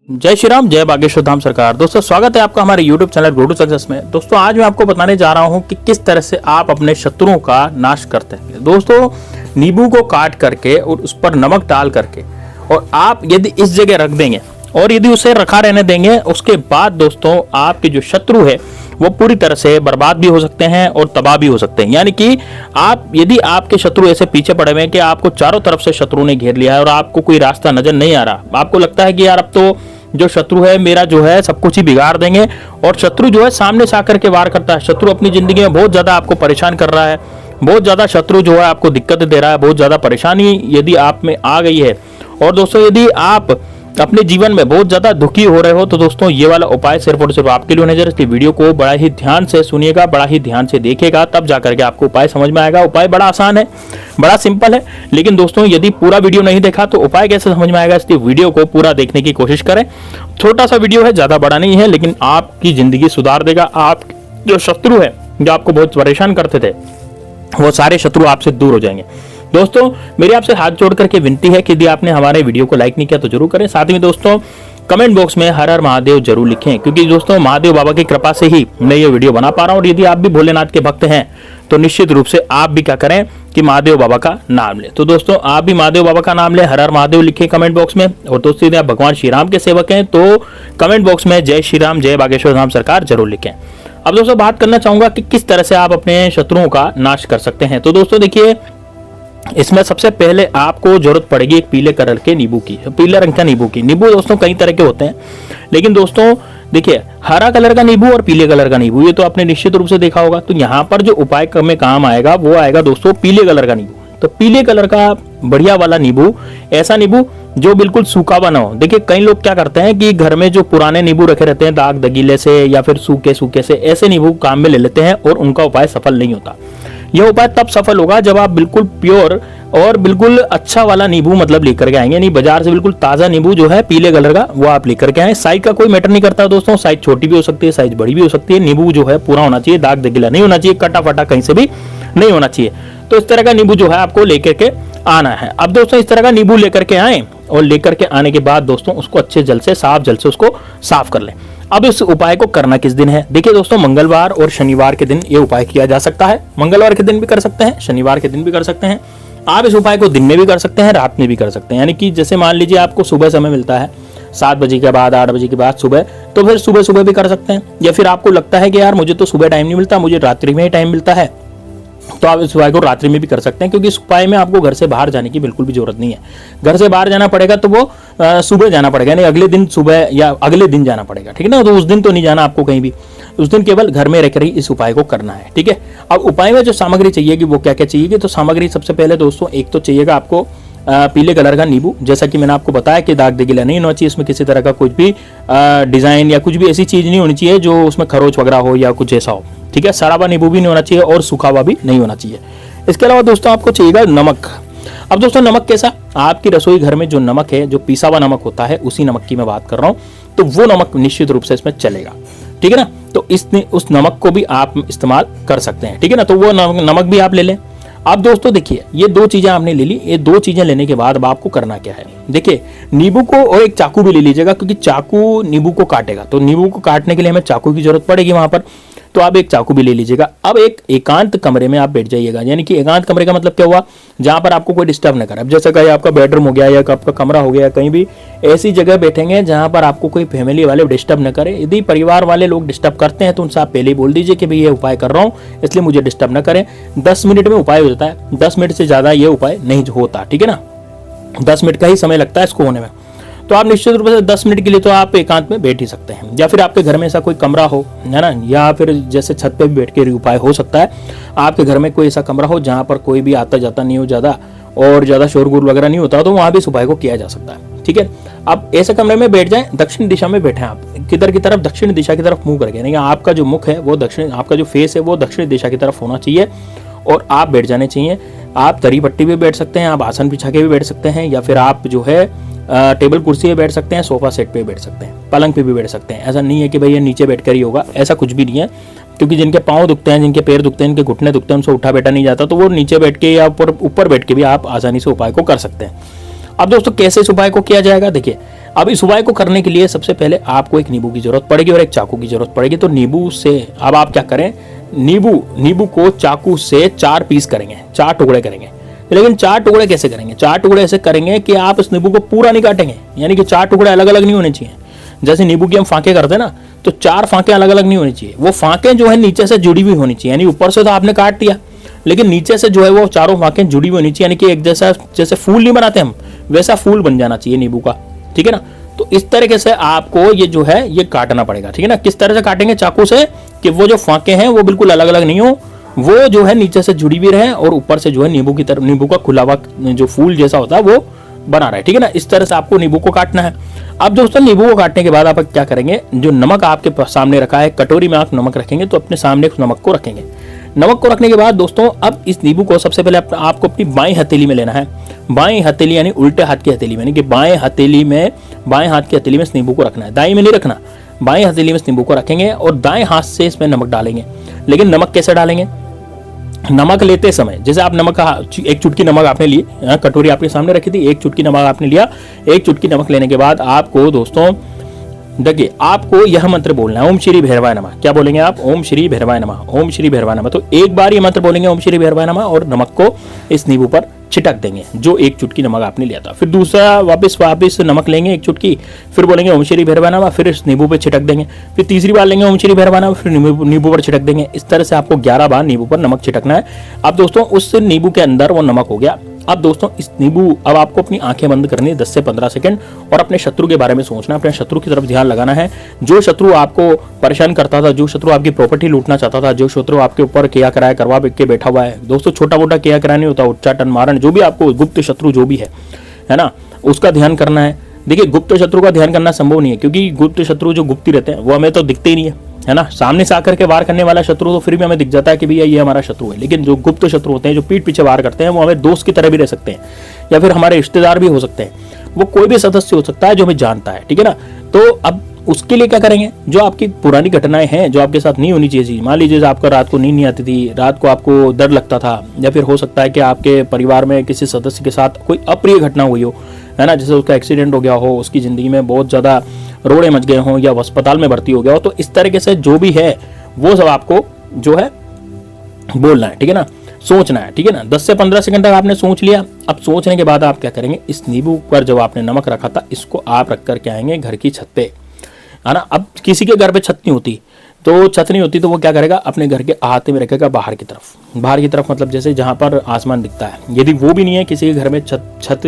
जय श्री राम, जय बागेश्वर धाम सरकार। दोस्तों स्वागत है आपका हमारे YouTube channel road to success में। दोस्तों आज मैं आपको बताने जा रहा हूं कि किस तरह से आप अपने शत्रुओं का नाश करते हैं। दोस्तों नींबू को काट करके और उस पर नमक डाल करके और आप यदि इस जगह रख देंगे और यदि उसे रखा रहने देंगे, उसके बाद दोस्तों आपके जो शत्रु है वो पूरी तरह से बर्बाद भी हो सकते हैं और तबाह भी हो सकते हैं। यानी कि आप यदि आपके शत्रु ऐसे पीछे पड़े हुए हैं कि आपको चारों तरफ से शत्रु ने घेर लिया है और आपको कोई रास्ता नजर नहीं आ रहा, आपको लगता है कि यार अब तो जो शत्रु है मेरा जो है सब कुछ ही बिगाड़ देंगे, और शत्रु जो है सामने से आकर के वार करता है। शत्रु अपनी जिंदगी में बहुत ज्यादा आपको परेशान कर रहा है, बहुत ज्यादा शत्रु जो है आपको दिक्कत दे रहा है, बहुत ज्यादा परेशानी यदि आप में आ गई है, और दोस्तों यदि आप अपने जीवन में बहुत ज्यादा दुखी हो रहे हो, तो दोस्तों ये वाला उपाय सिर्फ और सिर्फ आपके लिए नजर। इसलिए वीडियो को बड़ा ही ध्यान से सुनिएगा, बड़ा ही ध्यान से देखिएगा, तब जाकर के आपको उपाय समझ में आएगा। उपाय बड़ा आसान है, बड़ा सिंपल है, लेकिन दोस्तों यदि पूरा वीडियो नहीं देखा तो उपाय कैसे समझ में आएगा। इसलिए वीडियो को पूरा देखने की कोशिश करें। छोटा सा वीडियो है, ज्यादा बड़ा नहीं है, लेकिन आपकी जिंदगी सुधार देगा। आप जो शत्रु है, जो आपको बहुत परेशान करते थे, वो सारे शत्रु आपसे दूर हो जाएंगे। दोस्तों मेरी आपसे हाथ जोड़ करके विनती है कि यदि आपने हमारे वीडियो को लाइक नहीं किया तो जरूर करें। साथ में दोस्तों कमेंट बॉक्स में हर हर महादेव जरूर लिखें, क्योंकि दोस्तों महादेव बाबा की कृपा से ही मैं ये वीडियो बना पा रहा हूं। और यदि आप भी भोलेनाथ के भक्त हैं तो निश्चित रूप से आप भी क्या करें कि महादेव बाबा का नाम लें। तो दोस्तों आप भी महादेव बाबा का नाम लें, हर हर महादेव लिखें कमेंट बॉक्स में। और दोस्तों यदि आप भगवान श्री राम के सेवक हैं तो कमेंट बॉक्स में जय श्री राम, जय बागेश्वर धाम सरकार जरूर लिखें। अब दोस्तों बात करना चाहूंगा कि किस तरह से आप अपने शत्रुओं का नाश कर सकते हैं। तो दोस्तों देखिए, इसमें सबसे पहले आपको जरूरत पड़ेगी एक पीले कलर के नींबू की, पीले रंग का नींबू की। नींबू दोस्तों कई तरह के होते हैं, लेकिन दोस्तों देखिए हरा कलर का नींबू और पीले कलर का नींबू, ये तो आपने निश्चित रूप से देखा होगा। तो यहाँ पर जो उपाय में काम आएगा वो आएगा दोस्तों पीले कलर का नींबू। तो पीले कलर का बढ़िया वाला नींबू, ऐसा नींबू जो बिल्कुल सूखा बना हो। देखिए कई लोग क्या करते हैं कि घर में जो पुराने नींबू रखे रहते हैं दाग दगीले से या फिर सूखे सूखे से, ऐसे नींबू काम में ले लेते हैं और उनका उपाय सफल नहीं होता। यह उपाय तब सफल होगा जब आप बिल्कुल प्योर और बिल्कुल अच्छा वाला नींबू मतलब लेकर के आएंगे। नहीं, बाजार से बिल्कुल ताजा नींबू जो है पीले कलर का वो आप लेकर के आए। साइज का कोई मैटर नहीं करता दोस्तों, साइज छोटी भी हो सकती है, साइज बड़ी भी हो सकती है। नींबू जो है पूरा होना चाहिए, दाग दगीला नहीं होना चाहिए, कटा फटा कहीं से भी नहीं होना चाहिए। तो इस तरह का नींबू जो है आपको लेकर के आना है। अब दोस्तों इस तरह का नींबू लेकर के आए और लेकर के आने के बाद दोस्तों उसको अच्छे जल से, साफ जल से उसको साफ कर लें। अब इस उपाय को करना किस दिन है? देखिए दोस्तों मंगलवार और शनिवार के दिन ये उपाय किया जा सकता है। मंगलवार के दिन भी कर सकते हैं, शनिवार के दिन भी कर सकते हैं। आप इस उपाय को दिन में भी कर सकते हैं, रात में भी कर सकते हैं। यानी कि जैसे मान लीजिए आपको सुबह समय मिलता है 7 बजे के बाद, 8 बजे के बाद सुबह, तो फिर सुबह सुबह भी कर सकते हैं। या फिर आपको लगता है कि यार मुझे तो सुबह टाइम नहीं मिलता, मुझे रात्रि में ही टाइम मिलता है, तो आप इस उपाय को रात्रि में भी कर सकते हैं। क्योंकि इस उपाय में आपको घर से बाहर जाने की बिल्कुल भी जरूरत नहीं है। घर से बाहर जाना पड़ेगा तो वो सुबह जाना पड़ेगा, नहीं अगले दिन सुबह या अगले दिन जाना पड़ेगा, ठीक है ना। तो उस दिन तो नहीं जाना आपको कहीं भी, उस दिन केवल घर में रहकर ही इस उपाय को करना है, ठीक है। अब उपाय में जो सामग्री चाहिए कि वो क्या क्या चाहिए, तो सामग्री सबसे पहले दोस्तों एक तो चाहिएगा आपको पीले कलर का नींबू। जैसा कि मैंने आपको बताया कि दाग दगीला नहीं होना चाहिए, इसमें किसी तरह का कुछ भी डिजाइन या कुछ भी ऐसी चीज नहीं होनी चाहिए जो उसमें खरोच वगैरह हो या कुछ ऐसा हो, ठीक है। सड़ा हुआ नींबू भी नहीं होना चाहिए और सूखा हुआ भी नहीं होना चाहिए। इसके अलावा दोस्तों आपको चाहिएगा नमक। अब दोस्तों नमक कैसा? आपकी रसोई घर में जो नमक है, जो पिसा हुआ नमक होता है, उसी नमक की मैं बात कर रहा हूं, तो वो नमक निश्चित रूप से इसमें चलेगा, ठीक है ना। तो उस नमक को भी आप इस्तेमाल कर सकते हैं, ठीक है ना। तो वो नमक भी आप ले लें। अब दोस्तों देखिए ये दो चीजें आपने ले ली। ये दो चीजें लेने के बाद अब आपको करना क्या है, देखिए नींबू को और एक चाकू भी ले लीजिएगा, क्योंकि चाकू नींबू को काटेगा। तो नींबू को काटने के लिए हमें चाकू की जरूरत पड़ेगी वहां पर, तो आप एक चाकू भी ले लीजिएगा। अब एक एकांत कमरे में आप बैठ जाइएगा। यानी कि एकांत कमरे का मतलब क्या हुआ? जहां पर आपको कोई डिस्टर्ब न करे। अब जैसे कहीं आपका बेडरूम हो गया या आपका कमरा हो गया, कहीं भी ऐसी जगह बैठेंगे जहां पर आपको कोई फैमिली वाले डिस्टर्ब न करे। यदि परिवार वाले लोग डिस्टर्ब करते हैं तो उनसे आप पहले ही बोल दीजिए कि भाई ये उपाय कर रहा हूँ, इसलिए मुझे डिस्टर्ब न करें। 10 मिनट में उपाय हो जाता है, 10 मिनट से ज्यादा ये उपाय नहीं होता, ठीक है ना। 10 मिनट का ही समय लगता है इसको होने में। तो आप निश्चित रूप से 10 मिनट के लिए तो आप एकांत में बैठ ही सकते हैं। या फिर आपके घर में ऐसा कोई कमरा हो, है ना, या फिर जैसे छत पे भी बैठ के उपाय हो सकता है। आपके घर में कोई ऐसा कमरा हो जहां पर कोई भी आता जाता नहीं हो ज्यादा, और ज्यादा शोरगुल वगैरह नहीं होता, तो वहां भी इस उपाय को किया जा सकता है, ठीक है। अब ऐसे कमरे में बैठ जाएं, दक्षिण दिशा में बैठे आप, किधर की तरफ? दक्षिण दिशा की तरफ मुंह करके। नहीं, आपका जो मुख है वो दक्षिण, आपका जो फेस है वो दक्षिण दिशा की तरफ होना चाहिए और आप बैठ जाने चाहिए। आप तरी पट्टी भी बैठ सकते हैं, आप आसन बिछा के भी बैठ सकते हैं, या फिर आप जो है टेबल कुर्सी पे बैठ सकते हैं, सोफा सेट पे बैठ सकते हैं, पलंग पे भी बैठ सकते हैं। ऐसा नहीं है कि भाई ये नीचे बैठकर ही होगा, ऐसा कुछ भी नहीं है। क्योंकि जिनके पाँव दुखते हैं, जिनके पैर दुखते हैं, जिनके घुटने दुखते हैं, उनसे उठा बैठा नहीं जाता, तो वो नीचे बैठ के या ऊपर बैठ के भी आप आसानी से उपाय को कर सकते हैं। अब दोस्तों कैसे इस उपाय को किया जाएगा, देखिए अब इस उपाय को करने के लिए सबसे पहले आपको एक नींबू की जरूरत पड़ेगी और एक चाकू की जरूरत पड़ेगी। तो नींबू से अब आप क्या करें, नींबू को चाकू से 4 पीस करेंगे, 4 टुकड़े करेंगे। लेकिन 4 टुकड़े कैसे करेंगे, 4 टुकड़े ऐसे करेंगे कि आप इस नींबू को पूरा नहीं काटेंगे, यानी कि 4 टुकड़े अलग अलग नहीं होने चाहिए। जैसे नींबू की हम फांके करते हैं ना, तो 4 फांके अलग अलग नहीं होनी चाहिए। वो फांके जो है नीचे से जुड़ी हुई होनी चाहिए, यानी ऊपर से तो आपने काट दिया लेकिन नीचे से जो है वो चारों फांके जुड़ी हुई होनी चाहिए, यानी कि एक जैसा, जैसे फूल नहीं बनाते हम वैसा फूल बन जाना चाहिए नींबू का, ठीक है ना। तो इस तरीके से आपको ये जो है ये काटना पड़ेगा, ठीक है ना। किस तरह से काटेंगे चाकू से कि वो जो फांके हैं वो बिल्कुल अलग अलग नहीं हो, वो जो है नीचे से जुड़ी हुई रहे और ऊपर से जो है नींबू की तरफ, नींबू का खुला हुआ जो फूल जैसा होता है वो बना रहा है, ठीक है ना। इस तरह से आपको नींबू को काटना है। अब दोस्तों नींबू को काटने के बाद आप क्या करेंगे, जो नमक आपके सामने रखा है, कटोरी में आप नमक रखेंगे तो अपने सामने उस नमक को रखेंगे। नमक को रखने के बाद दोस्तों अब इस नींबू को सबसे पहले आपको अपनी बाएं हथेली में लेना है। बाएं हथेली यानी उल्टे हाथ की हथेली में, यानी कि बाएं हाथ की हथेली में इस नींबू को रखना है, दाईं में नहीं रखना। बाएं हथेली में इस नींबू को रखेंगे और दाएं हाथ से इसमें नमक डालेंगे। लेकिन नमक कैसे डालेंगे, नमक लेते समय जैसे आप नमक का एक चुटकी नमक आपने ली, कटोरी आपके सामने रखी थी, एक चुटकी नमक आपने लिया। एक चुटकी नमक लेने के बाद आपको दोस्तों देखिए आपको यह मंत्र बोलना है, ओम श्री भैरवाय नमः। क्या बोलेंगे आप, ओम श्री भैरवाय नमः, ओम श्री भैरवाय नमः। तो एक बार ये मंत्र बोलेंगे ओम श्री भैरवाय नमः और नमक को इस नींबू पर छिटक देंगे, जो एक चुटकी नमक आपने लिया था। फिर दूसरा वापस नमक लेंगे एक चुटकी, फिर बोलेंगे ओम श्री भैरवाय नमः, फिर इस नींबू पे छिटक देंगे। फिर तीसरी बार लेंगे ओम श्री भैरवाय नमः, फिर नींबू पर छिटक देंगे। इस तरह से आपको 11 बार नींबू पर नमक छिटकना है। अब दोस्तों उस नींबू के अंदर वो नमक हो गया। अब दोस्तों इस नींबू, अब आपको अपनी आंखें बंद करनी है 10 से 15 सेकंड और अपने शत्रु के बारे में सोचना है, अपने शत्रु की तरफ ध्यान लगाना है। जो शत्रु आपको परेशान करता था, जो शत्रु आपकी प्रॉपर्टी लूटना चाहता था, जो शत्रु आपके ऊपर किया कराया करवा के बैठा हुआ है, दोस्तों छोटा मोटा किया कराया नहीं होता, उच्चाटन मारण, जो भी आपको गुप्त शत्रु जो भी है ना, उसका ध्यान करना है। देखिए गुप्त शत्रु का ध्यान करना संभव नहीं है, क्योंकि गुप्त शत्रु जो गुप्ती रहते हैं वो हमें तो दिखते ही नहीं है ना। सामने से आकर के वार करने वाला शत्रु तो फिर भी हमें दिख जाता है कि भैया ये हमारा शत्रु है, लेकिन जो गुप्त शत्रु होते हैं, जो पीठ पीछे वार करते हैं, वो हमें दोस्त की तरह भी रह सकते हैं या फिर हमारे रिश्तेदार भी हो सकते हैं, वो कोई भी सदस्य हो सकता है जो हमें जानता है, ठीक है ना। तो अब उसके लिए क्या करेंगे, जो आपकी पुरानी घटनाएं हैं जो आपके साथ नहीं होनी चाहिए, मान लीजिए आपका रात को नींद नहीं आती थी, रात को आपको डर लगता था, या फिर हो सकता है कि आपके परिवार में किसी सदस्य के साथ कोई अप्रिय घटना हुई हो, है ना, जैसे उसका एक्सीडेंट हो गया हो, उसकी जिंदगी में बहुत ज्यादा रोड़े मच गए हों या अस्पताल में भर्ती हो गया हो, तो इस तरीके से जो भी है वो सब आपको जो है बोलना है, ठीक है ना, सोचना है, ठीक है ना। 10 से 15 सेकंड तक आपने सोच लिया। अब सोचने के बाद आप क्या करेंगे, इस नींबू पर जब आपने नमक रखा था इसको आप रख कर के आएंगे घर की छत पे, है ना। अब किसी के घर पे छत नहीं होती, तो वो क्या करेगा, अपने घर के अहाते में रखेगा बाहर की तरफ मतलब जैसे जहां पर आसमान दिखता है। यदि वो भी नहीं है, किसी के घर में छत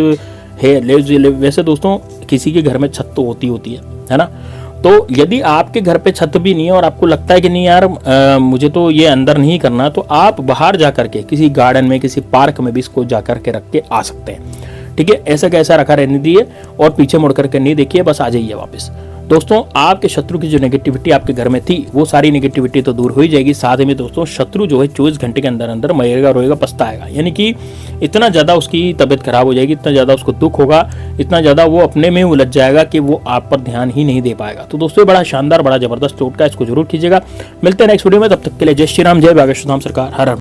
है, वैसे दोस्तों किसी के घर में छत तो होती है ना। तो यदि आपके घर पे छत भी नहीं है और आपको लगता है कि नहीं यार मुझे तो ये अंदर नहीं करना, तो आप बाहर जा करके किसी गार्डन में, किसी पार्क में भी इसको जा करके रख के आ सकते हैं, ठीक है। ऐसा कैसा रखा रहने दिए और पीछे मुड़ करके नहीं देखिए, बस आ जाइए वापस। दोस्तों आपके शत्रु की जो नेगेटिविटी आपके घर में थी वो सारी नेगेटिविटी तो दूर हो ही जाएगी, साथ ही में दोस्तों शत्रु जो है 24 घंटे के अंदर अंदर मरेगा, रोएगा, पछताएगा, यानी कि इतना ज़्यादा उसकी तबीयत खराब हो जाएगी, इतना ज़्यादा उसको दुख होगा, इतना ज़्यादा वो अपने में उलझ जाएगा कि वो आप पर ध्यान ही नहीं दे पाएगा। तो दोस्तों बड़ा शानदार, बड़ा जबरदस्त टोटका, इसको जरूर कीजिएगा। मिलते हैं नेक्स्ट वीडियो में, तब तक के लिए जय श्री राम, जय बागेश्वर धाम सरकार, हर हर।